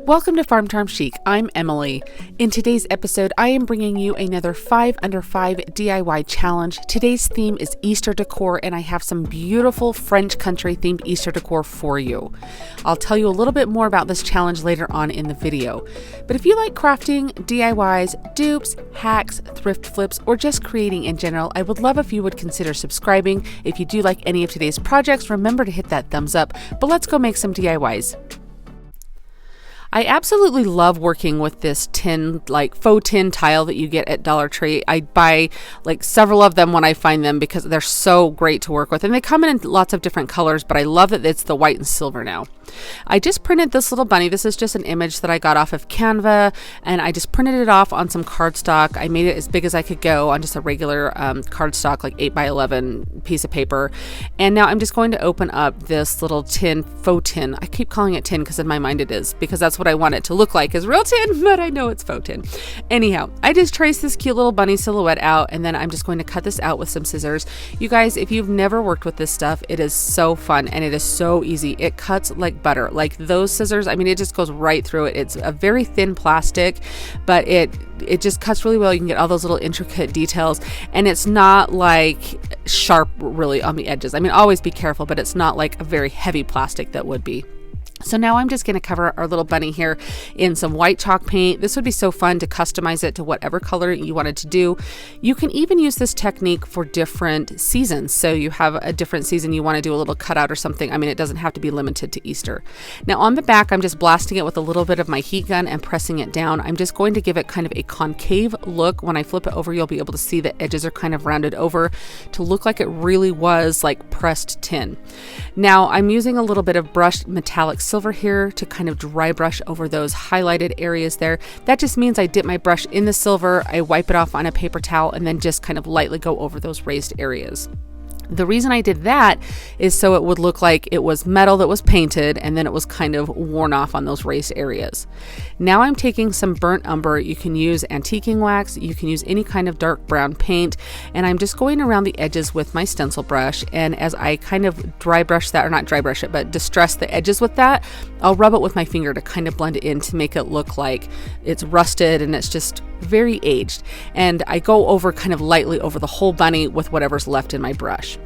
Welcome to Farm Chic. I'm Emily. In today's episode, I am bringing you another 5 under 5 DIY challenge. Today's theme is Easter decor, and I have some beautiful French country themed Easter decor for you. I'll tell you a little bit more about this challenge later on in the video. But if you like crafting, DIYs, dupes, hacks, thrift flips, or just creating in general, I would love if you would consider subscribing. If you do like any of today's projects, remember to hit that thumbs up. But let's go make some DIYs. I absolutely love working with this tin, like faux tin tile that you get at Dollar Tree. I buy like several of them when I find them because they're so great to work with. And they come in lots of different colors, but I love that it's the white and silver now. I just printed this little bunny. This is just an image that I got off of Canva, and I just printed it off on some cardstock. I made it as big as I could go on just a regular cardstock, like 8x11 piece of paper. And now I'm just going to open up this little tin, faux tin. I keep calling it tin because in my mind it is, because that's what I want it to look like, is real tin, but I know it's faux tin. Anyhow, I just traced this cute little bunny silhouette out, and then I'm just going to cut this out with some scissors. You guys, if you've never worked with this stuff, it is so fun and it is so easy. It cuts like butter. Like those scissors, I mean, it just goes right through it. It's a very thin plastic, but it just cuts really well. You can get all those little intricate details, and it's not like sharp really on the edges. I mean, always be careful, but it's not like a very heavy plastic that would be. So now I'm just going to cover our little bunny here in some white chalk paint. This would be so fun to customize it to whatever color you wanted to do. You can even use this technique for different seasons. So you have a different season you want to do a little cutout or something. I mean, it doesn't have to be limited to Easter. Now on the back, I'm just blasting it with a little bit of my heat gun and pressing it down. I'm just going to give it kind of a concave look. When I flip it over, you'll be able to see the edges are kind of rounded over to look like it really was like pressed tin. Now I'm using a little bit of brushed metallic silver here to kind of dry brush over those highlighted areas there. That just means I dip my brush in the silver, I wipe it off on a paper towel, and then just kind of lightly go over those raised areas. The reason I did that is so it would look like it was metal that was painted and then it was kind of worn off on those raised areas. Now I'm taking some burnt umber. You can use antiquing wax, you can use any kind of dark brown paint, and I'm just going around the edges with my stencil brush, and as I kind of dry brush that, or not dry brush it, but distress the edges with that, I'll rub it with my finger to kind of blend it in to make it look like it's rusted and it's just very aged. And I go over kind of lightly over the whole bunny with whatever's left in my brush.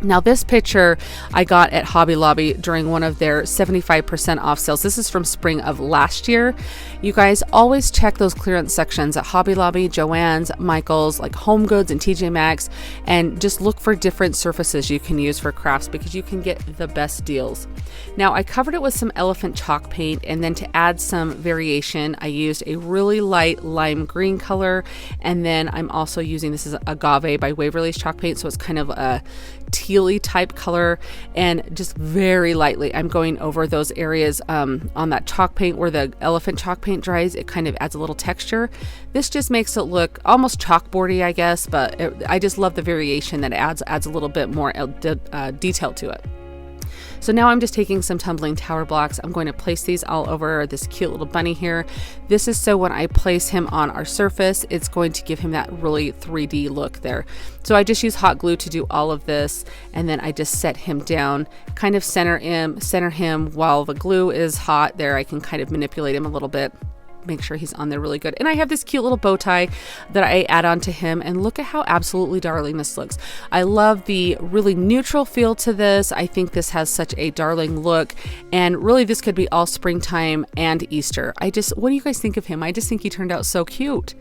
Now this picture I got at Hobby Lobby during one of their 75% off sales. This is from spring of last year. You guys always check those clearance sections at Hobby Lobby, JoAnns, Michael's, like Home Goods and TJ Maxx, and just look for different surfaces you can use for crafts because you can get the best deals. Now I covered it with some elephant chalk paint, and then to add some variation, I used a really light lime green color, and then I'm also using, this is Agave by Waverly's chalk paint, so it's kind of a tealy type color, and just very lightly I'm going over those areas on that chalk paint where the elephant chalk paint dries. It kind of adds a little texture. This just makes it look almost chalkboardy, I guess, but I just love the variation that adds a little bit more detail to it. So now I'm just taking some tumbling tower blocks. I'm going to place these all over this cute little bunny here. This is so when I place him on our surface, it's going to give him that really 3D look there. So I just use hot glue to do all of this, and then I just set him down, kind of center him while the glue is hot there. I can kind of manipulate him a little bit, make sure he's on there really good. And I have this cute little bow tie that I add on to him, and look at how absolutely darling this looks. I love the really neutral feel to this. I think this has such a darling look, and really this could be all springtime and Easter. What do you guys think of him? I just think he turned out so cute.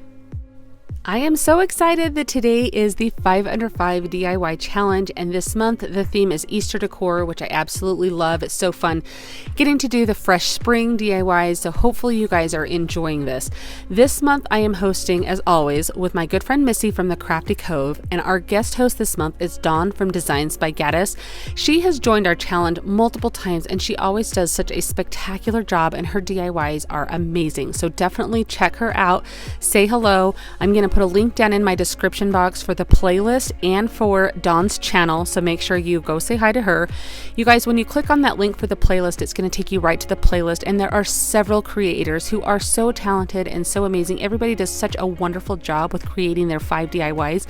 I am so excited that today is the 5 under 5 DIY challenge, and this month the theme is Easter decor, which I absolutely love. It's so fun getting to do the fresh spring DIYs, so hopefully you guys are enjoying this. This month I am hosting, as always, with my good friend Missi from the Crafty Cove, and our guest host this month is Dawn from Designs by Gaddis. She has joined our challenge multiple times, and she always does such a spectacular job, and her DIYs are amazing, so definitely check her out. Say hello. I'm going to put a link down in my description box for the playlist and for Dawn's channel, so make sure you go say hi to her. You guys, when you click on that link for the playlist, it's going to take you right to the playlist, and there are several creators who are so talented and so amazing. Everybody does such a wonderful job with creating their 5 DIYs,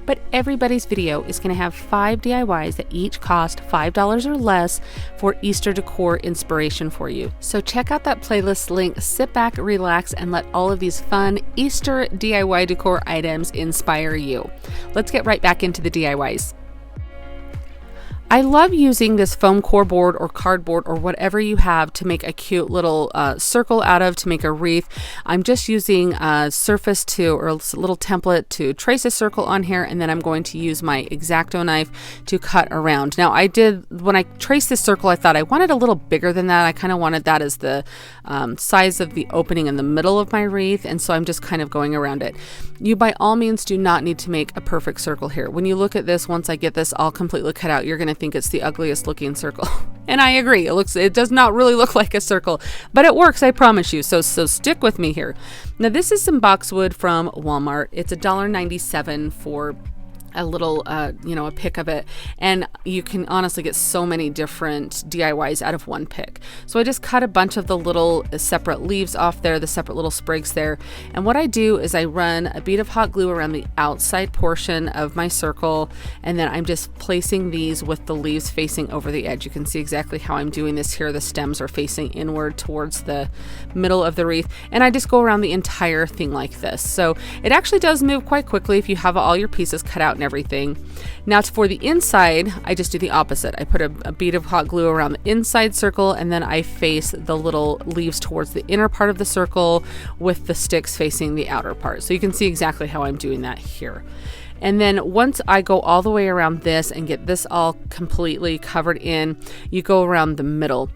but everybody's video is going to have 5 DIYs that each cost $5 or less for Easter decor inspiration for you. So check out that playlist link, sit back, relax, and let all of these fun Easter DIY decor items inspire you. Let's get right back into the DIYs. I love using this foam core board or cardboard or whatever you have to make a cute little circle out of, to make a wreath. I'm just using a surface or a little template to trace a circle on here, and then I'm going to use my X-Acto knife to cut around. Now when I traced this circle, I thought I wanted a little bigger than that. I kind of wanted that as the size of the opening in the middle of my wreath, and so I'm just kind of going around it. You by all means do not need to make a perfect circle here. When you look at this, once I get this all completely cut out, you're going to think it's the ugliest looking circle. And I agree, it does not really look like a circle, but it works, I promise you. So stick with me here. Now this is some boxwood from Walmart. It's $1.97 for a little, a pick of it, and you can honestly get so many different DIYs out of one pick. So I just cut a bunch of the little separate leaves off there, the separate little sprigs there, and what I do is I run a bead of hot glue around the outside portion of my circle, and then I'm just placing these with the leaves facing over the edge. You can see exactly how I'm doing this here. The stems are facing inward towards the middle of the wreath, and I just go around the entire thing like this. So it actually does move quite quickly if you have all your pieces cut out and everything. Now for the inside, I just do the opposite. I put a bead of hot glue around the inside circle, and then I face the little leaves towards the inner part of the circle with the sticks facing the outer part. So you can see exactly how I'm doing that here. And then once I go all the way around this and get this all completely covered in, you go around the middle.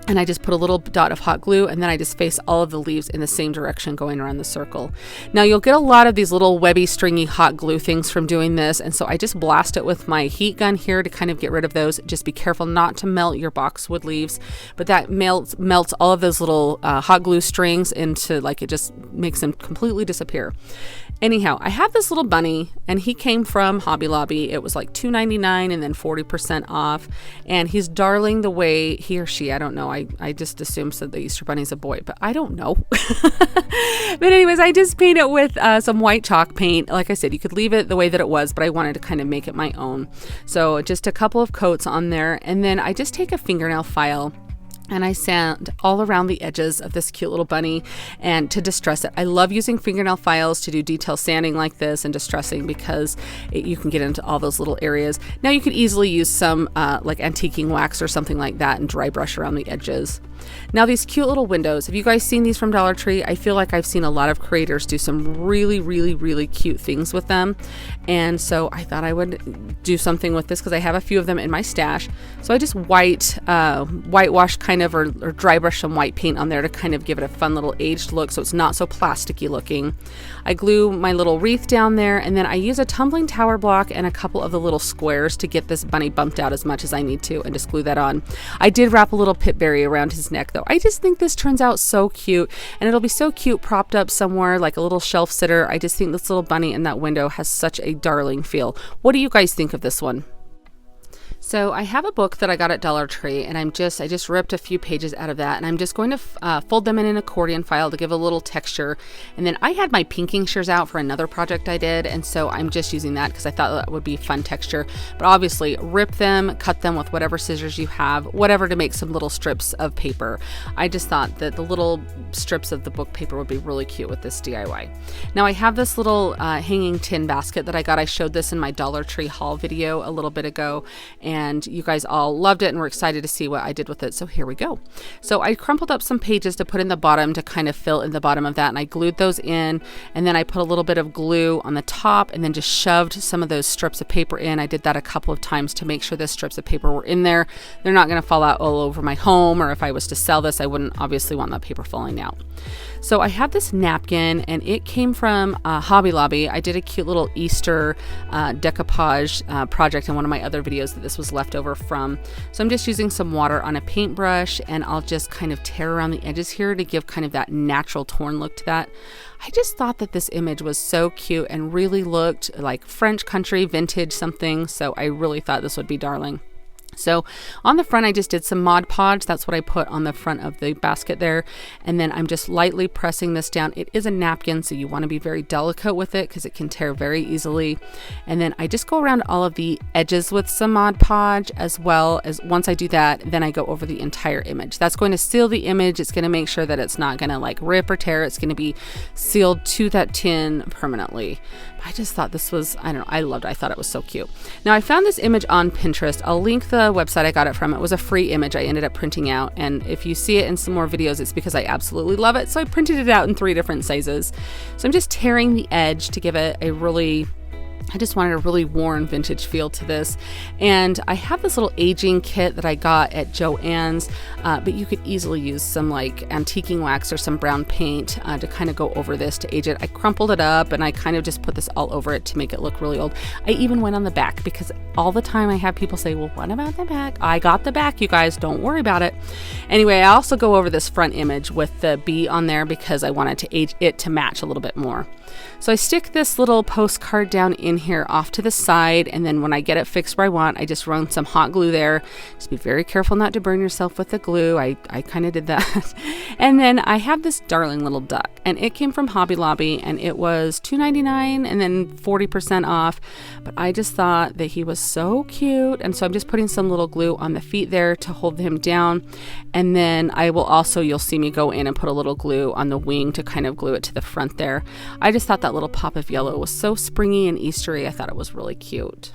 And I just put a little dot of hot glue, and then I just face all of the leaves in the same direction going around the circle. Now you'll get a lot of these little webby, stringy hot glue things from doing this, and so I just blast it with my heat gun here to kind of get rid of those. Just be careful not to melt your boxwood leaves, but that melts all of those little hot glue strings into, like, it just makes them completely disappear. Anyhow, I have this little bunny, and he came from Hobby Lobby. It was like $2.99 and then 40% off, and he's darling the way he or she, I don't know, I just assumed that the Easter Bunny's a boy, but I don't know. But anyways, I just paint it with some white chalk paint. Like I said, you could leave it the way that it was, but I wanted to kind of make it my own. So just a couple of coats on there, and then I just take a fingernail file and I sand all around the edges of this cute little bunny and to distress it. I love using fingernail files to do detail sanding like this and distressing, because you can get into all those little areas. Now you could easily use some like antiquing wax or something like that and dry brush around the edges. Now these cute little windows, have you guys seen these from Dollar Tree? I feel like I've seen a lot of creators do some really, really, really cute things with them. And so I thought I would do something with this because I have a few of them in my stash. So I just whitewash kind of, or dry brush some white paint on there to kind of give it a fun little aged look so it's not so plasticky looking. I glue my little wreath down there, and then I use a tumbling tower block and a couple of the little squares to get this bunny bumped out as much as I need to, and just glue that on. I did wrap a little pitberry around his neck though. I just think this turns out so cute, and it'll be so cute propped up somewhere like a little shelf sitter. I just think this little bunny in that window has such a darling feel. What do you guys think of this one? So I have a book that I got at Dollar Tree, and I just ripped a few pages out of that, and I'm just going to fold them in an accordion file to give a little texture. And then I had my pinking shears out for another project I did, and so I'm just using that because I thought that would be fun texture. But obviously rip them, cut them with whatever scissors you have, whatever, to make some little strips of paper. I just thought that the little strips of the book paper would be really cute with this DIY. Now I have this little hanging tin basket that I got. I showed this in my Dollar Tree haul video a little bit ago, and you guys all loved it and were excited to see what I did with it. So here we go. So I crumpled up some pages to put in the bottom to kind of fill in the bottom of that, and I glued those in, and then I put a little bit of glue on the top and then just shoved some of those strips of paper in. I did that a couple of times to make sure the strips of paper were in there. They're not going to fall out all over my home, or if I was to sell this, I wouldn't obviously want that paper falling out. So I have this napkin, and it came from Hobby Lobby. I did a cute little Easter decoupage project in one of my other videos that this was was left over from. So I'm just using some water on a paintbrush, and I'll just kind of tear around the edges here to give kind of that natural torn look to that. I just thought that this image was so cute and really looked like French country vintage something. So I really thought this would be darling. So on the front, I just did some Mod Podge. That's what I put on the front of the basket there. And then I'm just lightly pressing this down. It is a napkin, so you want to be very delicate with it because it can tear very easily. And then I just go around all of the edges with some Mod Podge, as well as once I do that, then I go over the entire image. That's going to seal the image. It's going to make sure that it's not going to like rip or tear. It's going to be sealed to that tin permanently. I just thought this was, I don't know, I loved it. I thought it was so cute. Now I found this image on Pinterest. I'll link the website I got it from. It was a free image I ended up printing out. And if you see it in some more videos, it's because I absolutely love it. So I printed it out in 3 different sizes. So I'm just tearing the edge to give it a really, I just wanted a really worn vintage feel to this. And I have this little aging kit that I got at JoAnns, but you could easily use some like antiquing wax or some brown paint to kind of go over this to age it. I crumpled it up and I kind of just put this all over it to make it look really old. I even went on the back because all the time I have people say, well, what about the back? I got the back, you guys, don't worry about it. Anyway, I also go over this front image with the bee on there because I wanted to age it to match a little bit more. So I stick this little postcard down in here off to the side, and then when I get it fixed where I want, I just run some hot glue there. Just be very careful not to burn yourself with the glue. I kind of did that. And then I have this darling little duck, and it came from Hobby Lobby, and it was $2.99 and then 40% off. But I just thought that he was so cute, and so I'm just putting some little glue on the feet there to hold him down. And then I will also, you'll see me go in and put a little glue on the wing to kind of glue it to the front there. I just thought that little pop of yellow was so springy and Eastery. I thought it was really cute.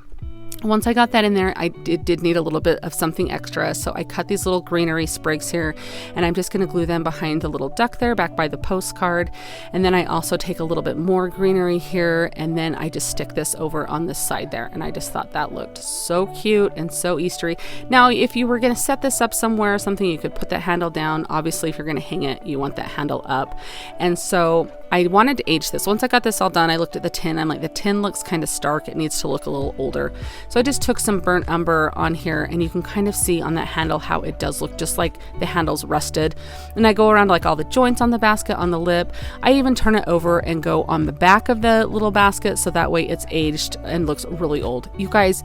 Once I got that in there, it did need a little bit of something extra. So I cut these little greenery sprigs here, and I'm just going to glue them behind the little duck there back by the postcard. And then I also take a little bit more greenery here, and then I just stick this over on this side there. And I just thought that looked so cute and so Eastery. Now, if you were going to set this up somewhere or something, you could put that handle down. Obviously, if you're going to hang it, you want that handle up. And so I wanted to age this. Once I got this all done, I looked at the tin. I'm like, the tin looks kind of stark. It needs to look a little older. So I just took some burnt umber on here, and you can kind of see on that handle how it does look just like the handle's rusted. And I go around like all the joints on the basket, on the lip. I even turn it over and go on the back of the little basket so that way it's aged and looks really old. You guys,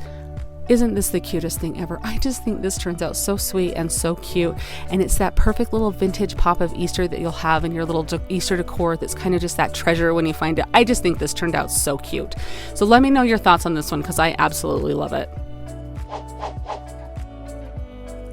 isn't this the cutest thing ever? I just think this turns out so sweet and so cute. And it's that perfect little vintage pop of Easter that you'll have in your little Easter decor that's kind of just that treasure when you find it. I just think this turned out so cute. So let me know your thoughts on this one because I absolutely love it.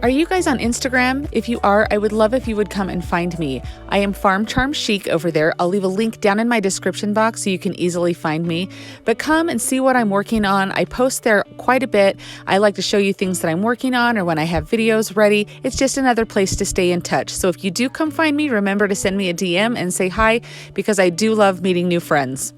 Are you guys on Instagram? If you are, I would love if you would come and find me. I am Farm Charm Chic over there. I'll leave a link down in my description box so you can easily find me. But come and see what I'm working on. I post there quite a bit. I like to show you things that I'm working on or when I have videos ready. It's just another place to stay in touch. So if you do come find me, remember to send me a DM and say hi because I do love meeting new friends.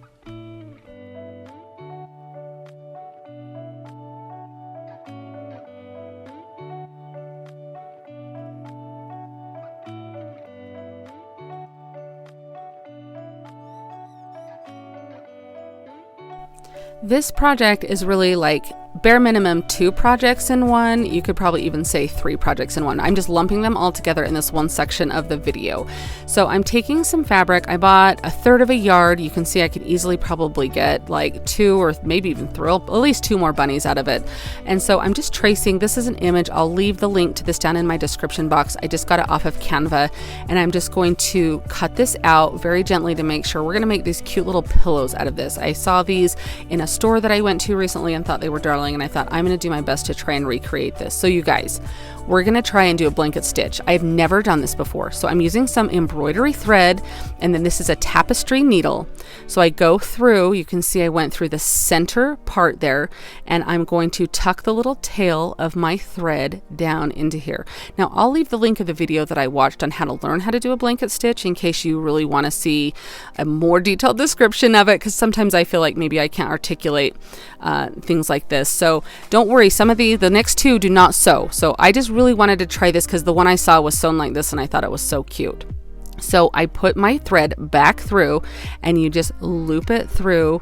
This project is really like bare minimum 2 projects in one. You could probably even say 3 projects in one. I'm just lumping them all together in this one section of the video. So I'm taking some fabric. I bought 1/3 of a yard. You can see I could easily probably get like 2 or maybe even throw at least 2 more bunnies out of it. And so I'm just tracing. This is an image. I'll leave the link to this down in my description box. I just got it off of Canva, and I'm just going to cut this out very gently to make sure we're going to make these cute little pillows out of this. I saw these in a store that I went to recently and thought they were darling, and I thought I'm going to do my best to try and recreate this. So you guys, we're going to try and do a blanket stitch. I've never done this before. So I'm using some embroidery thread, and then this is a tapestry needle. So I go through, you can see I went through the center part there, and I'm going to tuck the little tail of my thread down into here. Now I'll leave the link of the video that I watched on how to learn how to do a blanket stitch in case you really want to see a more detailed description of it, because sometimes I feel like maybe I can't articulate things like this. So don't worry, some of the next 2 do not sew. So I just really wanted to try this because the one I saw was sewn like this and I thought it was so cute. So I put my thread back through, and you just loop it through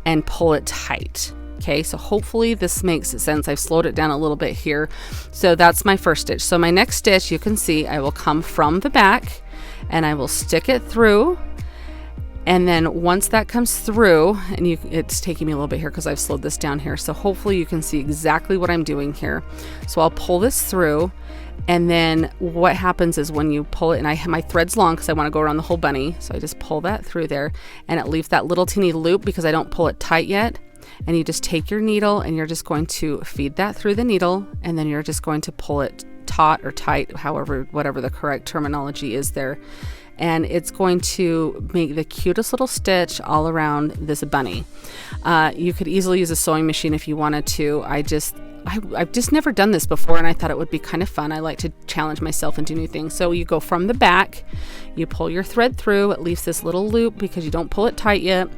and pull it tight. Okay, so hopefully this makes sense. I've slowed it down a little bit here. So that's my first stitch. So my next stitch, you can see I will come from the back and I will stick it through. And then once that comes through, and it's taking me a little bit here because I've slowed this down here. So hopefully you can see exactly what I'm doing here. So I'll pull this through. And then what happens is when you pull it, and I have my thread's long because I want to go around the whole bunny. So I just pull that through there and it leaves that little teeny loop because I don't pull it tight yet. And you just take your needle and you're just going to feed that through the needle, and then you're just going to pull it taut or tight, whatever the correct terminology is there. And it's going to make the cutest little stitch all around this bunny. You could easily use a sewing machine if you wanted to. I've just never done this before, and I thought it would be kind of fun. I like to challenge myself and do new things. So you go from the back, you pull your thread through, it leaves this little loop because you don't pull it tight yet,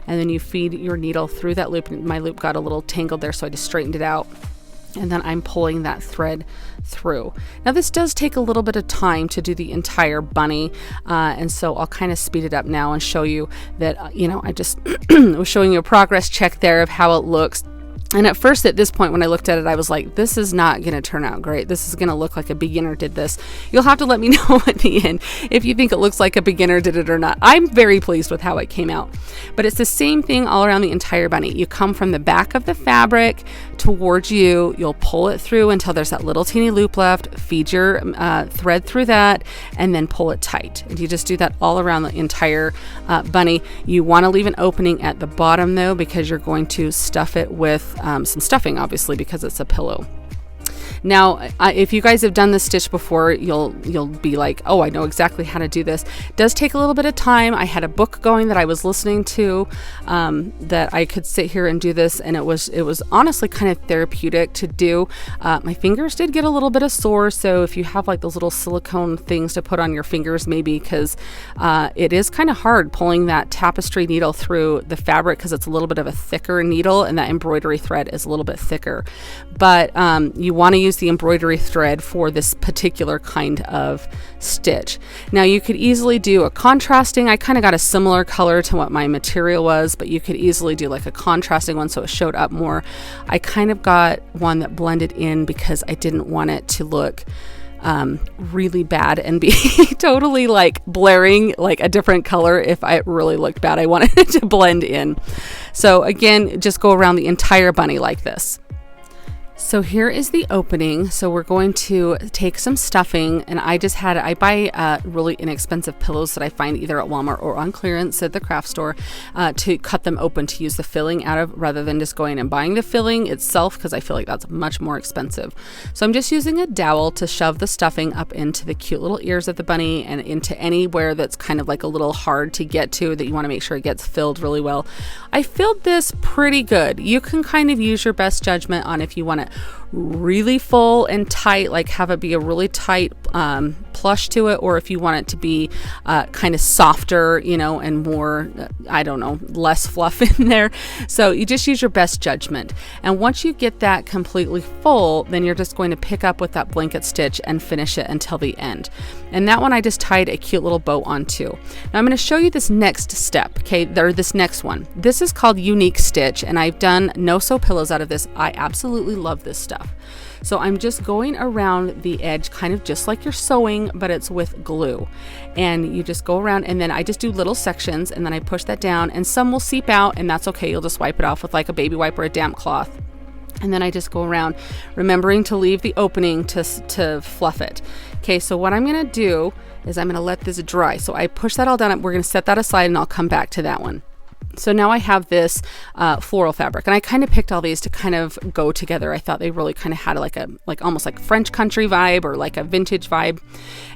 and then you feed your needle through that loop. My loop got a little tangled there, so I just straightened it out. And then I'm pulling that thread through. Now this does take a little bit of time to do the entire bunny, and so I'll kind of speed it up now and show you that, I just was showing you a progress check there of how it looks. And at first, at this point, when I looked at it, I was like, this is not going to turn out great. This is going to look like a beginner did this. You'll have to let me know at the end if you think it looks like a beginner did it or not. I'm very pleased with how it came out. But it's the same thing all around the entire bunny. You come from the back of the fabric towards you. You'll pull it through until there's that little teeny loop left. Feed your thread through that and then pull it tight. And you just do that all around the entire bunny. You want to leave an opening at the bottom, though, because you're going to stuff it with some stuffing, obviously, because it's a pillow. Now, if you guys have done this stitch before, you'll be like, oh, I know exactly how to do this. It does take a little bit of time. I had a book going that I was listening to that I could sit here and do this, and it was honestly kind of therapeutic to do. My fingers did get a little bit of sore, so if you have like those little silicone things to put on your fingers, maybe, because it is kind of hard pulling that tapestry needle through the fabric because it's a little bit of a thicker needle, and that embroidery thread is a little bit thicker. But you want to use the embroidery thread for this particular kind of stitch. Now you could easily do a contrasting. I kind of got a similar color to what my material was, but you could easily do like a contrasting one so it showed up more. I kind of got one that blended in because I didn't want it to look really bad and be totally like blaring like a different color. If it really looked bad, I wanted it to blend in. So again, just go around the entire bunny like this. So here is the opening. So we're going to take some stuffing, and I buy really inexpensive pillows that I find either at Walmart or on clearance at the craft store to cut them open to use the filling out of, rather than just going and buying the filling itself, because I feel like that's much more expensive. So I'm just using a dowel to shove the stuffing up into the cute little ears of the bunny and into anywhere that's kind of like a little hard to get to, that you want to make sure it gets filled really well. I filled this pretty good. You can kind of use your best judgment on if you want it really full and tight, like have it be a really tight plush to it, or if you want it to be kind of softer, and more, less fluff in there. So you just use your best judgment. And once you get that completely full, then you're just going to pick up with that blanket stitch and finish it until the end. And that one I just tied a cute little bow onto. Now I'm going to show you this next step, this next one. This is called Unique Stitch, and I've done no-sew pillows out of this. I absolutely love this stuff. So I'm just going around the edge, kind of just like you're sewing, but it's with glue. And you just go around, and then I just do little sections, and then I push that down, and some will seep out, and that's okay. You'll just wipe it off with like a baby wipe or a damp cloth. And then I just go around, remembering to leave the opening to fluff it. Okay, so what I'm going to do is I'm going to let this dry. So I push that all down. We're going to set that aside, and I'll come back to that one. So now I have this floral fabric, and I kind of picked all these to kind of go together. I thought they really kind of had like almost like French country vibe or like a vintage vibe.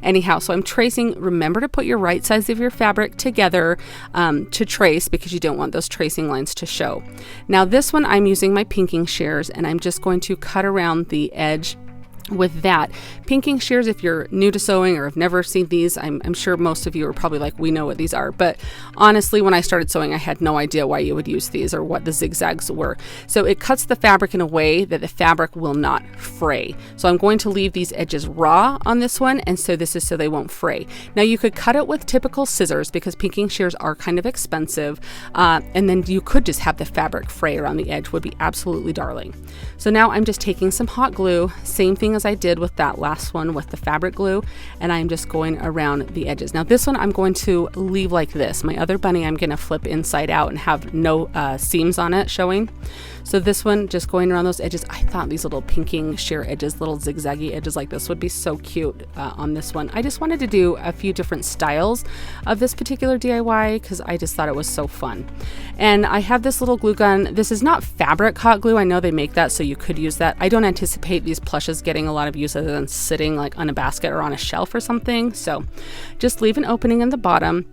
Anyhow, so I'm tracing. Remember to put your right sides of your fabric together to trace, because you don't want those tracing lines to show. Now this one I'm using my pinking shears, and I'm just going to cut around the edge with that. Pinking shears, if you're new to sewing or have never seen these, I'm sure most of you are probably like, we know what these are. But honestly, when I started sewing, I had no idea why you would use these or what the zigzags were. So it cuts the fabric in a way that the fabric will not fray. So I'm going to leave these edges raw on this one. And so this is so they won't fray. Now you could cut it with typical scissors because pinking shears are kind of expensive. And then you could just have the fabric fray around the edge, would be absolutely darling. So now I'm just taking some hot glue, same thing as I did with that last one with the fabric glue, and I'm just going around the edges. Now this one I'm going to leave like this. My other bunny I'm going to flip inside out and have no seams on it showing. So this one just going around those edges. I thought these little pinking shear edges, little zigzaggy edges like this would be so cute on this one. I just wanted to do a few different styles of this particular DIY because I just thought it was so fun. And I have this little glue gun. This is not fabric hot glue. I know they make that, so you could use that. I don't anticipate these plushes getting a lot of use other than sitting like on a basket or on a shelf or something. So just leave an opening in the bottom.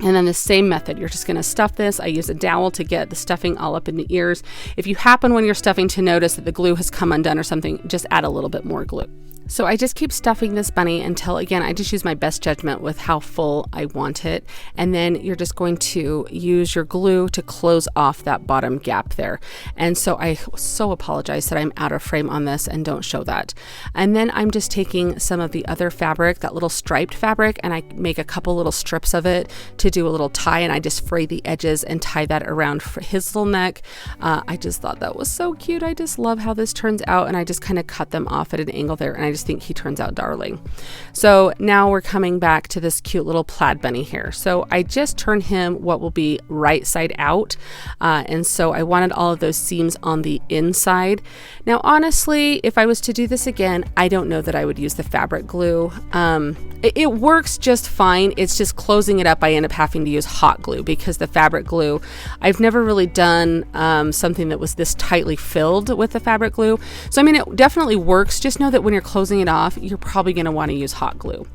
And then the same method, you're just going to stuff this. I use a dowel to get the stuffing all up in the ears. If you happen when you're stuffing to notice that the glue has come undone or something, just add a little bit more glue. So I just keep stuffing this bunny until, again, I just use my best judgment with how full I want it. And then you're just going to use your glue to close off that bottom gap there. And so I so apologize that I'm out of frame on this and don't show that. And then I'm just taking some of the other fabric, that little striped fabric, and I make a couple little strips of it to do a little tie, and I just fray the edges and tie that around for his little neck. I just thought that was so cute. I just love how this turns out, and I just kind of cut them off at an angle there, and I just think he turns out darling. So now we're coming back to this cute little plaid bunny here. So I just turned him what will be right side out, and so I wanted all of those seams on the inside. Now honestly, if I was to do this again, I don't know that I would use the fabric glue. It works just fine. It's just closing it up, I end up having to use hot glue because the fabric glue, I've never really done something that was this tightly filled with the fabric glue. So I mean, it definitely works. Just know that when you're closing it off, you're probably going to want to use hot glue.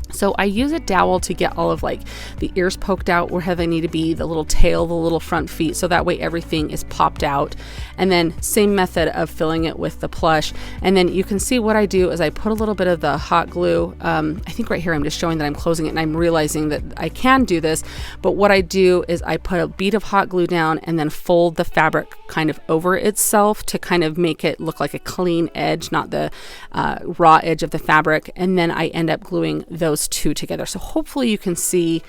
So I use a dowel to get all of like the ears poked out where they need to be, the little tail, the little front feet, so that way everything is popped out. And then same method of filling it with the plush. And then you can see what I do is I put a little bit of the hot glue. I think right here I'm just showing that I'm closing it, and I'm realizing that I can do this. But what I do is I put a bead of hot glue down and then fold the fabric kind of over itself to kind of make it look like a clean edge, not the raw edge of the fabric. And then I end up gluing those two together. So hopefully you can see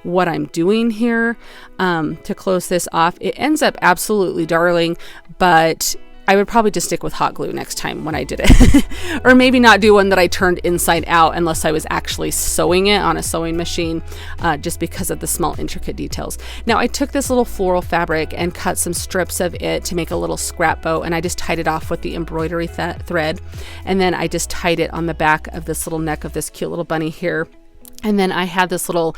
what I'm doing here to close this off. It ends up absolutely darling, but I would probably just stick with hot glue next time when I did it. Or maybe not do one that I turned inside out unless I was actually sewing it on a sewing machine, just because of the small intricate details. Now I took this little floral fabric and cut some strips of it to make a little scrap bow, and I just tied it off with the embroidery thread. And then I just tied it on the back of this little neck of this cute little bunny here. And then I had this little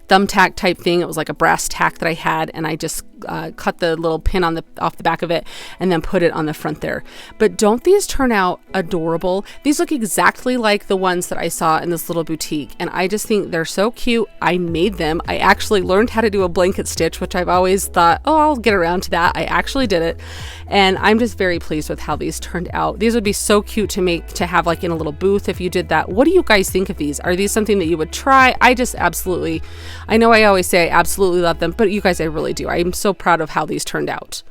thumbtack type thing. It was like a brass tack that I had, and I just cut the little pin on off the back of it and then put it on the front there. But don't these turn out adorable? These look exactly like the ones that I saw in this little boutique, and I just think they're so cute. I made them. I actually learned how to do a blanket stitch, which I've always thought, oh, I'll get around to that. I actually did it, and I'm just very pleased with how these turned out. These would be so cute to have like in a little booth if you did that. What do you guys think of these? Are these something that you would try? I just absolutely, I know I always say I absolutely love them, but you guys, I really do. I'm so proud of how these turned out.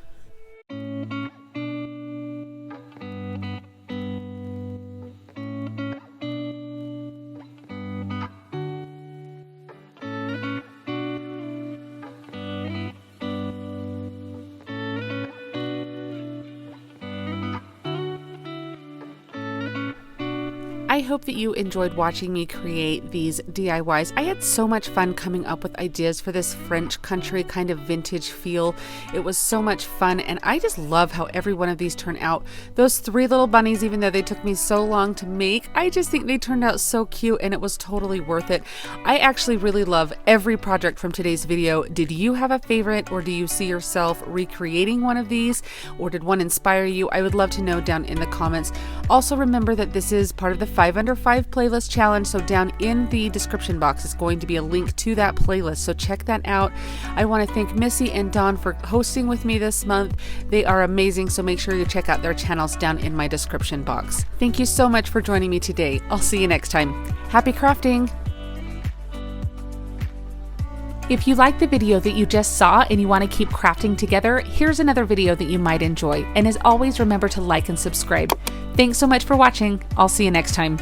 I hope that you enjoyed watching me create these DIYs. I had so much fun coming up with ideas for this French country kind of vintage feel. It was so much fun, and I just love how every one of these turned out. Those three little bunnies, even though they took me so long to make, I just think they turned out so cute, and it was totally worth it. I actually really love every project from today's video. Did you have a favorite, or do you see yourself recreating one of these, or did one inspire you? I would love to know down in the comments. Also remember that this is part of the 5 5 Under 5 playlist challenge. So down in the description box is going to be a link to that playlist. So check that out. I want to thank Missi and Dawn for hosting with me this month. They are amazing. So make sure you check out their channels down in my description box. Thank you so much for joining me today. I'll see you next time. Happy crafting! If you liked the video that you just saw and you want to keep crafting together, here's another video that you might enjoy. And as always, remember to like and subscribe. Thanks so much for watching. I'll see you next time.